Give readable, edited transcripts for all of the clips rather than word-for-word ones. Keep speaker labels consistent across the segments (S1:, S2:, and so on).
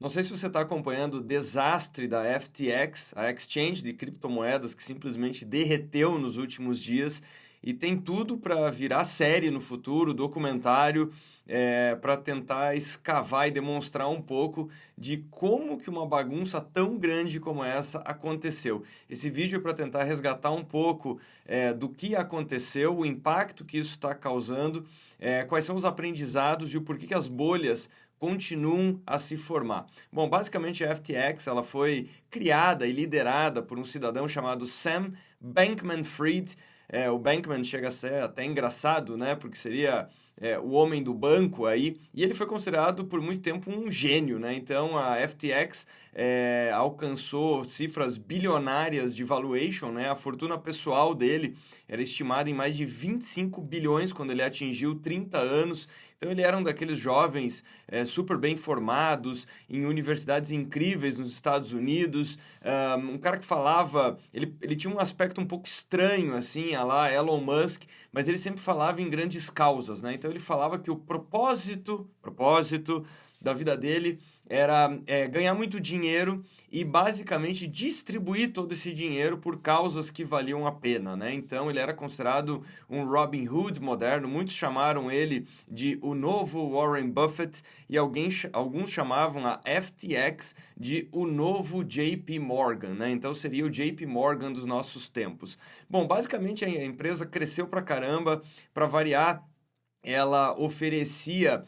S1: Não sei se você está acompanhando o desastre da FTX, a exchange de criptomoedas que simplesmente derreteu nos últimos dias e tem tudo para virar série no futuro, documentário, para tentar escavar e demonstrar um pouco de como que uma bagunça tão grande como essa aconteceu. Esse vídeo é para tentar resgatar um pouco do que aconteceu, o impacto que isso está causando, quais são os aprendizados e o porquê que as bolhas continuam a se formar. Bom, basicamente a FTX ela foi criada e liderada por um cidadão chamado Sam Bankman-Fried. O Bankman chega a ser até engraçado, né? Porque seria o homem do banco aí. E ele foi considerado por muito tempo um gênio, né? Então a FTX alcançou cifras bilionárias de valuation, né? A fortuna pessoal dele era estimada em mais de 25 bilhões quando ele atingiu 30 anos. Então ele era um daqueles jovens super bem formados, em universidades incríveis nos Estados Unidos, um cara que falava, ele tinha um aspecto um pouco estranho, assim, a lá Elon Musk, mas ele sempre falava em grandes causas, né? Então ele falava que o propósito da vida dele era ganhar muito dinheiro e basicamente distribuir todo esse dinheiro por causas que valiam a pena, né? Então ele era considerado um Robin Hood moderno, muitos chamaram ele de o novo Warren Buffett e alguns chamavam a FTX de o novo JP Morgan, né? Então seria o JP Morgan dos nossos tempos. Bom, basicamente a empresa cresceu pra caramba, para variar, ela oferecia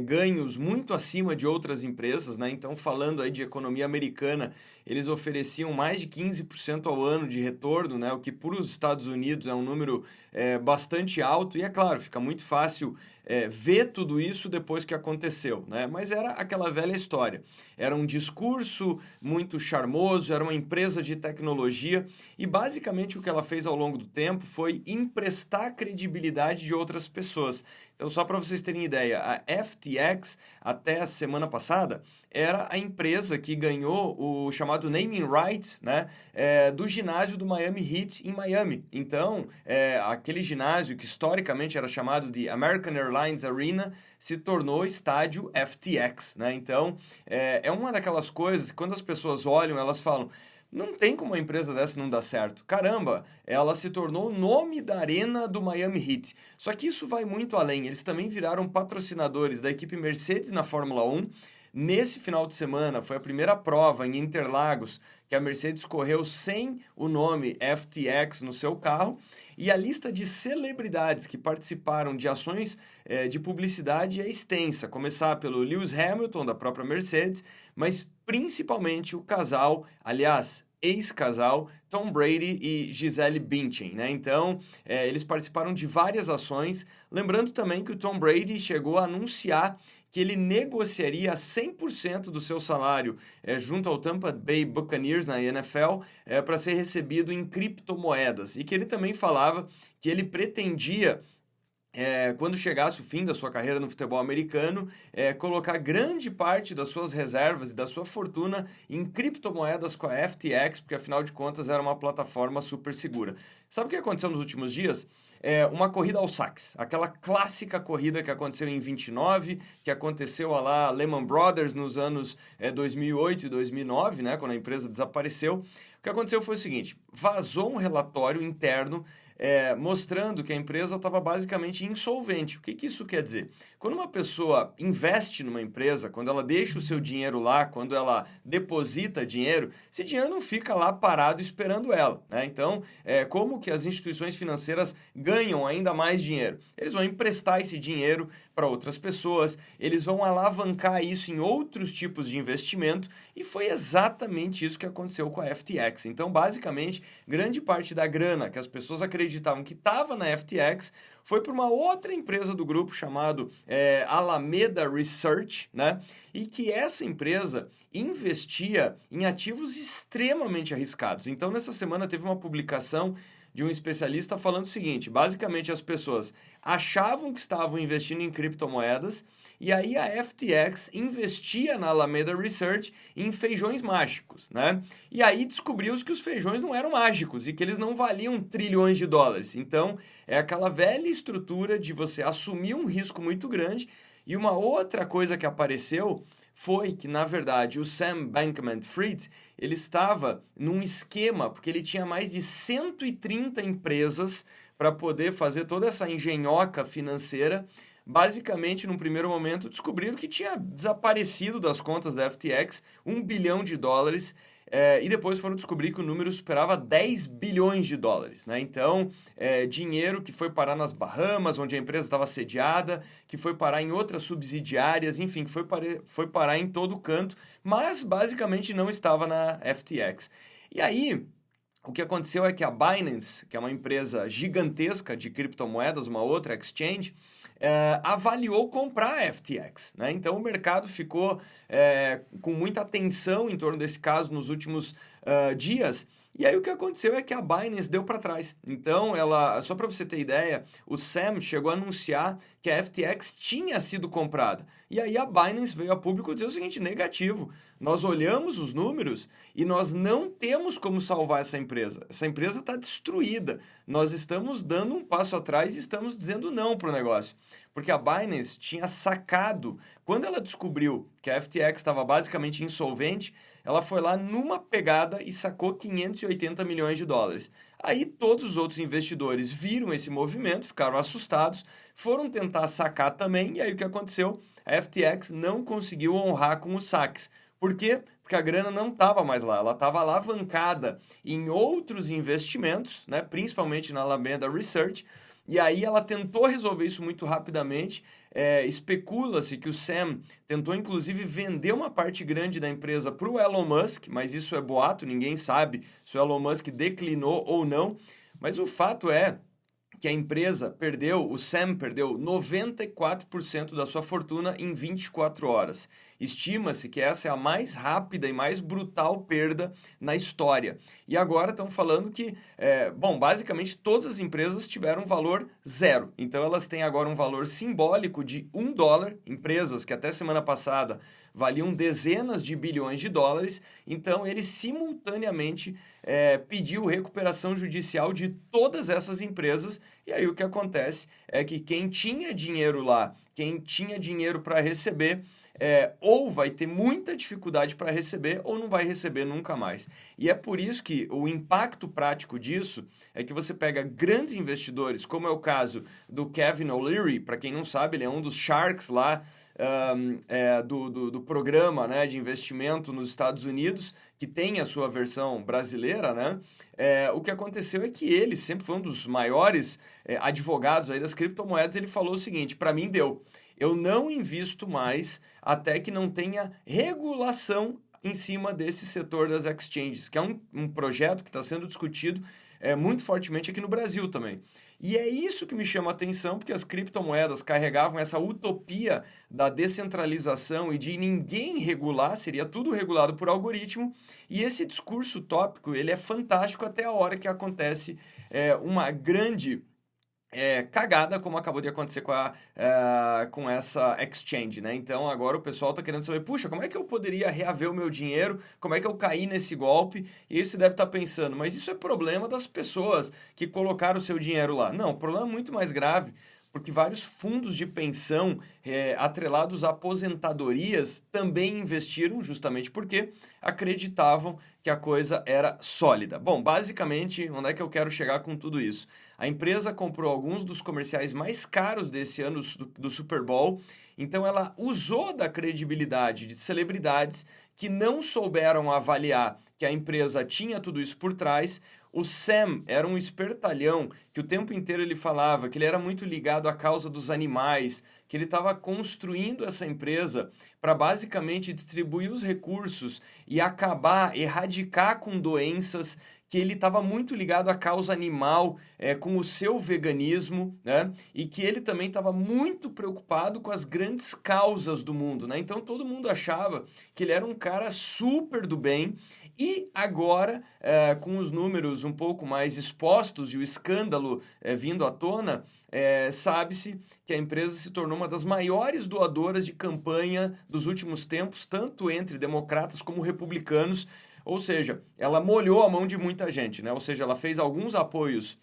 S1: ganhos muito acima de outras empresas, né? Então, falando aí de economia americana, eles ofereciam mais de 15% ao ano de retorno, né? O que para os Estados Unidos é um número bastante alto. E é claro, fica muito fácil ver tudo isso depois que aconteceu, né? Mas era aquela velha história. Era um discurso muito charmoso, era uma empresa de tecnologia e basicamente o que ela fez ao longo do tempo foi emprestar a credibilidade de outras pessoas. Então, só para vocês terem ideia, a FTX, até a semana passada, era a empresa que ganhou o chamado naming rights, né, do ginásio do Miami Heat em Miami. Então, aquele ginásio que historicamente era chamado de American Airlines Arena se tornou estádio FTX, né? Então, é uma daquelas coisas que quando as pessoas olham, elas falam: não tem como uma empresa dessa não dar certo. Caramba, ela se tornou o nome da arena do Miami Heat. Só que isso vai muito além. Eles também viraram patrocinadores da equipe Mercedes na Fórmula 1. Nesse final de semana, foi a primeira prova em Interlagos que a Mercedes correu sem o nome FTX no seu carro. E a lista de celebridades que participaram de ações de publicidade é extensa. Começar pelo Lewis Hamilton, da própria Mercedes, mas principalmente o casal, aliás, ex-casal, Tom Brady e Gisele Bündchen, né? Então, eles participaram de várias ações. Lembrando também que o Tom Brady chegou a anunciar que ele negociaria 100% do seu salário junto ao Tampa Bay Buccaneers na NFL para ser recebido em criptomoedas. E que ele também falava que ele pretendia quando chegasse o fim da sua carreira no futebol americano, colocar grande parte das suas reservas e da sua fortuna em criptomoedas com a FTX, porque afinal de contas era uma plataforma super segura. Sabe o que aconteceu nos últimos dias? Uma corrida aos saques, aquela clássica corrida que aconteceu em 29, que aconteceu lá Lehman Brothers nos anos 2008 e 2009, né, quando a empresa desapareceu. O que aconteceu foi o seguinte: vazou um relatório interno mostrando que a empresa estava basicamente insolvente. O que isso quer dizer? Quando uma pessoa investe numa empresa, quando ela deixa o seu dinheiro lá, quando ela deposita dinheiro, esse dinheiro não fica lá parado esperando ela, né? Então, como que as instituições financeiras ganham ainda mais dinheiro? Eles vão emprestar esse dinheiro para outras pessoas, eles vão alavancar isso em outros tipos de investimento e foi exatamente isso que aconteceu com a FTX. Então, basicamente, grande parte da grana que as pessoas acreditavam que estava na FTX foi para uma outra empresa do grupo chamado Alameda Research, né? E que essa empresa investia em ativos extremamente arriscados. Então, nessa semana teve uma publicação de um especialista falando o seguinte: basicamente as pessoas achavam que estavam investindo em criptomoedas e aí a FTX investia na Alameda Research em feijões mágicos, né? E aí descobriu-se que os feijões não eram mágicos e que eles não valiam trilhões de dólares. Então, é aquela velha estrutura de você assumir um risco muito grande. E uma outra coisa que apareceu foi que, na verdade, o Sam Bankman-Fried, ele estava num esquema, porque ele tinha mais de 130 empresas para poder fazer toda essa engenhoca financeira. Basicamente, num primeiro momento, descobriram que tinha desaparecido das contas da FTX US$ 1 bilhão, e depois foram descobrir que o número superava 10 bilhões de dólares, né? Então, dinheiro que foi parar nas Bahamas, onde a empresa estava sediada, que foi parar em outras subsidiárias, enfim, que foi parar em todo canto, mas basicamente não estava na FTX. E aí, o que aconteceu é que a Binance, que é uma empresa gigantesca de criptomoedas, uma outra exchange, avaliou comprar a FTX, né? Então o mercado ficou com muita atenção em torno desse caso nos últimos dias. E aí o que aconteceu é que a Binance deu para trás. Então, só para você ter ideia, o Sam chegou a anunciar que a FTX tinha sido comprada. E aí a Binance veio a público dizer o seguinte: negativo. Nós olhamos os números e nós não temos como salvar essa empresa. Essa empresa está destruída. Nós estamos dando um passo atrás e estamos dizendo não para o negócio. Porque a Binance tinha sacado, quando ela descobriu que a FTX estava basicamente insolvente, ela foi lá numa pegada e sacou 580 milhões de dólares. Aí todos os outros investidores viram esse movimento, ficaram assustados, foram tentar sacar também, e aí o que aconteceu? A FTX não conseguiu honrar com os saques. Por quê? Porque a grana não estava mais lá, ela estava alavancada em outros investimentos, né, principalmente na Alameda Research, e aí ela tentou resolver isso muito rapidamente. Especula-se que o Sam tentou inclusive vender uma parte grande da empresa para o Elon Musk, mas isso é boato, ninguém sabe se o Elon Musk declinou ou não. Mas o fato é que a empresa o Sam perdeu 94% da sua fortuna em 24 horas. Estima-se que essa é a mais rápida e mais brutal perda na história. E agora estão falando que, basicamente todas as empresas tiveram valor zero. Então elas têm agora um valor simbólico de $1, empresas que até semana passada valiam dezenas de bilhões de dólares. Então ele simultaneamente pediu recuperação judicial de todas essas empresas. E aí o que acontece é que quem tinha dinheiro lá, quem tinha dinheiro para receber, ou vai ter muita dificuldade para receber ou não vai receber nunca mais. E é por isso que o impacto prático disso é que você pega grandes investidores, como é o caso do Kevin O'Leary. Para quem não sabe, ele é um dos Sharks lá do programa, né, de investimento nos Estados Unidos, que tem a sua versão brasileira, né? O que aconteceu é que ele sempre foi um dos maiores advogados aí das criptomoedas. Ele falou o seguinte: para mim deu. Eu não invisto mais até que não tenha regulação em cima desse setor das exchanges, que é um projeto que está sendo discutido muito fortemente aqui no Brasil também. E é isso que me chama a atenção, porque as criptomoedas carregavam essa utopia da descentralização e de ninguém regular, seria tudo regulado por algoritmo, e esse discurso utópico, ele é fantástico até a hora que acontece uma grande cagada, como acabou de acontecer com essa exchange, né? Então agora o pessoal tá querendo saber, puxa, como é que eu poderia reaver o meu dinheiro? Como é que eu caí nesse golpe? E aí você deve estar pensando, mas isso é problema das pessoas que colocaram o seu dinheiro lá. Não, o problema é muito mais grave, porque vários fundos de pensão atrelados a aposentadorias também investiram, justamente porque acreditavam que a coisa era sólida. Bom, basicamente, onde é que eu quero chegar com tudo isso? A empresa comprou alguns dos comerciais mais caros desse ano do Super Bowl, então ela usou da credibilidade de celebridades que não souberam avaliar que a empresa tinha tudo isso por trás. O Sam era um espertalhão que o tempo inteiro ele falava que ele era muito ligado à causa dos animais, que ele estava construindo essa empresa para basicamente distribuir os recursos e erradicar com doenças, que ele estava muito ligado à causa animal, com o seu veganismo, né? E que ele também estava muito preocupado com as grandes causas do mundo, né? Então todo mundo achava que ele era um cara super do bem. E agora, com os números um pouco mais expostos e o escândalo vindo à tona, sabe-se que a empresa se tornou uma das maiores doadoras de campanha dos últimos tempos, tanto entre democratas como republicanos. Ou seja, ela molhou a mão de muita gente, né? Ou seja, ela fez alguns apoios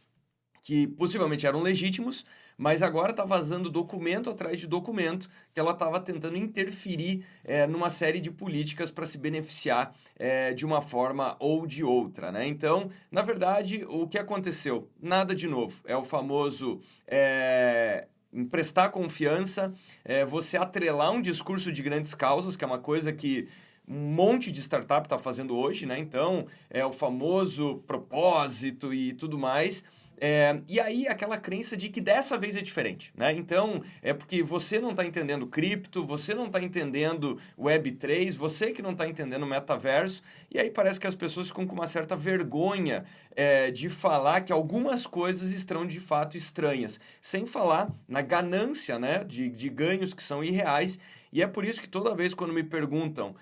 S1: que possivelmente eram legítimos, mas agora está vazando documento atrás de documento que ela estava tentando interferir numa série de políticas para se beneficiar de uma forma ou de outra, né? Então, na verdade, o que aconteceu? Nada de novo. É o famoso emprestar confiança, você atrelar um discurso de grandes causas, que é uma coisa que um monte de startup está fazendo hoje, né? Então, é o famoso propósito e tudo mais. E aí, aquela crença de que dessa vez é diferente, né? Então, é porque você não está entendendo cripto, você não está entendendo Web3, você que não está entendendo metaverso, e aí parece que as pessoas ficam com uma certa vergonha de falar que algumas coisas estão de fato estranhas, sem falar na ganância, né, de ganhos que são irreais. E é por isso que toda vez quando me perguntam,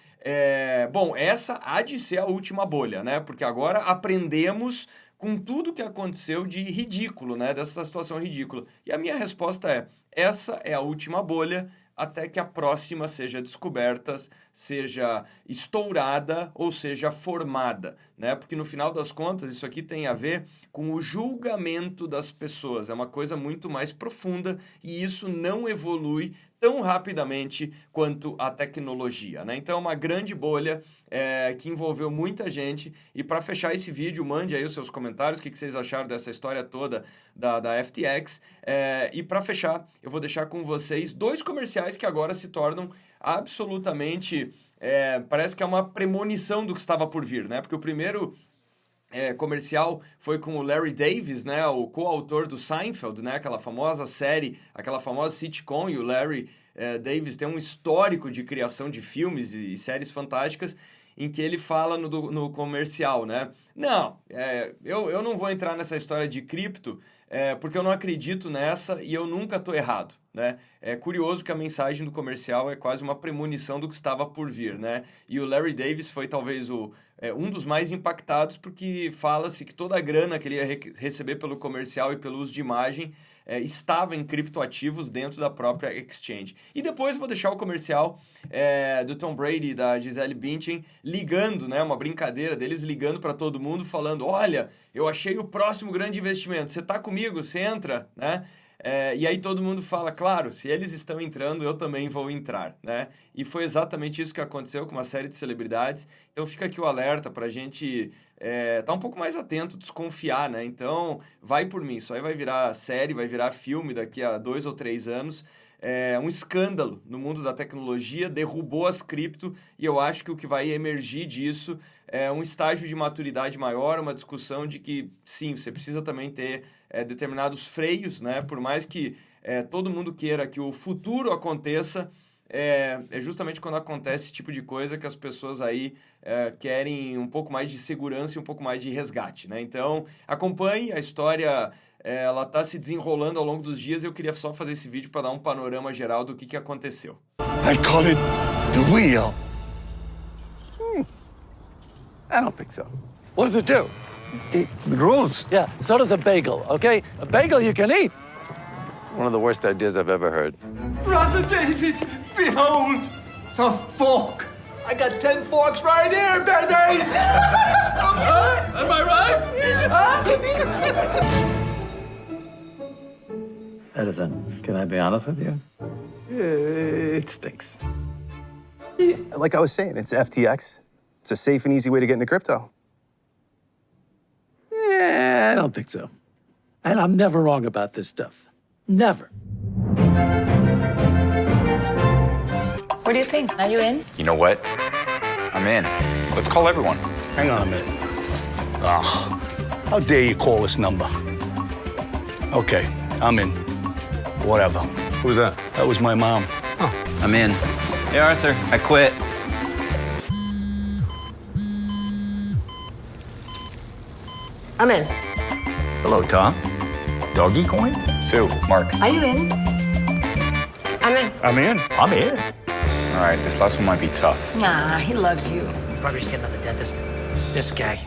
S1: bom, essa há de ser a última bolha, né? Porque agora aprendemos com tudo que aconteceu de ridículo, né? Dessa situação ridícula. E a minha resposta é, essa é a última bolha até que a próxima seja descoberta, seja estourada ou seja formada, né? Porque no final das contas isso aqui tem a ver com o julgamento das pessoas, é uma coisa muito mais profunda e isso não evolui tão rapidamente quanto a tecnologia, né? Então, uma grande bolha que envolveu muita gente. E para fechar esse vídeo, mande aí os seus comentários, o que vocês acharam dessa história toda da FTX. E para fechar, eu vou deixar com vocês 2 comerciais que agora se tornam absolutamente... parece que é uma premonição do que estava por vir, né? Porque o primeiro... comercial foi com o Larry Davis, né, o coautor do Seinfeld, né, aquela famosa série, aquela famosa sitcom, e o Larry Davis tem um histórico de criação de filmes e séries fantásticas, em que ele fala no comercial, né, não, eu não vou entrar nessa história de cripto, porque eu não acredito nessa e eu nunca estou errado, né? É curioso que a mensagem do comercial é quase uma premonição do que estava por vir, né? E o Larry Davis foi talvez um dos mais impactados, porque fala-se que toda a grana que ele ia receber pelo comercial e pelo uso de imagem estava em criptoativos dentro da própria exchange. E depois vou deixar o comercial do Tom Brady e da Gisele Bündchen ligando, né, uma brincadeira deles ligando para todo mundo, falando, olha, eu achei o próximo grande investimento, você está comigo, você entra, né? E aí todo mundo fala, claro, se eles estão entrando, eu também vou entrar, né? E foi exatamente isso que aconteceu com uma série de celebridades. Então fica aqui o alerta para a gente estar um pouco mais atento, desconfiar, né? Então vai por mim, isso aí vai virar série, vai virar filme daqui a 2 ou 3 anos. Um escândalo no mundo da tecnologia, derrubou as cripto e eu acho que o que vai emergir disso é um estágio de maturidade maior, uma discussão de que, sim, você precisa também ter determinados freios, né? Por mais que todo mundo queira que o futuro aconteça, é justamente quando acontece esse tipo de coisa que as pessoas aí querem um pouco mais de segurança e um pouco mais de resgate, né? Então, acompanhe a história... ela está se desenrolando ao longo dos dias e eu queria só fazer esse vídeo para dar um panorama geral do que aconteceu.
S2: I call it the wheel.
S3: I don't think so. What does it do?
S2: It rules.
S3: Yeah, so does a bagel, okay? A bagel you can eat. One of the worst ideas I've ever heard.
S4: Brother David, behold, the fork. I got 10 forks right here, baby! Am I right?
S3: Edison, can I be honest with you? It stinks.
S2: Like I was saying, it's FTX. It's a safe and easy way to get into crypto.
S3: Yeah, I don't think so. And I'm never wrong about this stuff. Never.
S5: What do you think? Are you in?
S6: You know what? I'm in. Let's call everyone.
S2: Hang on a minute. How dare you call this number? Okay, I'm in. Whatever.
S6: Who's that?
S2: That was my mom.
S6: I'm in. Hey, Arthur, I quit.
S5: I'm in.
S6: Hello, Tom. Doggy coin? Sue, Mark.
S5: Are you in? I'm in.
S2: I'm in.
S6: I'm in. All right, this last one might be tough.
S5: Nah, he loves you.
S7: Probably just getting to the dentist. This guy.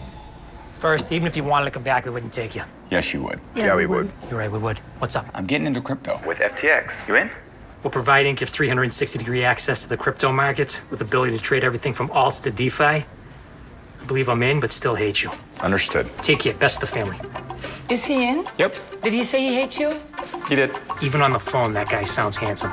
S7: First, even if you wanted to come back, we wouldn't take you.
S6: Yes, you would.
S2: Yeah, we would.
S7: You're right, we would. What's up?
S6: I'm getting into crypto. With FTX. You in?
S7: What providing gives 360-degree access to the crypto markets with the ability to trade everything from alts to DeFi. I believe I'm in, but still hate you.
S6: Understood.
S7: Take care. Best of the family.
S5: Is he in?
S8: Yep,
S5: Did he say he hates you?
S8: he did.
S7: Even on the phone, that guy sounds handsome.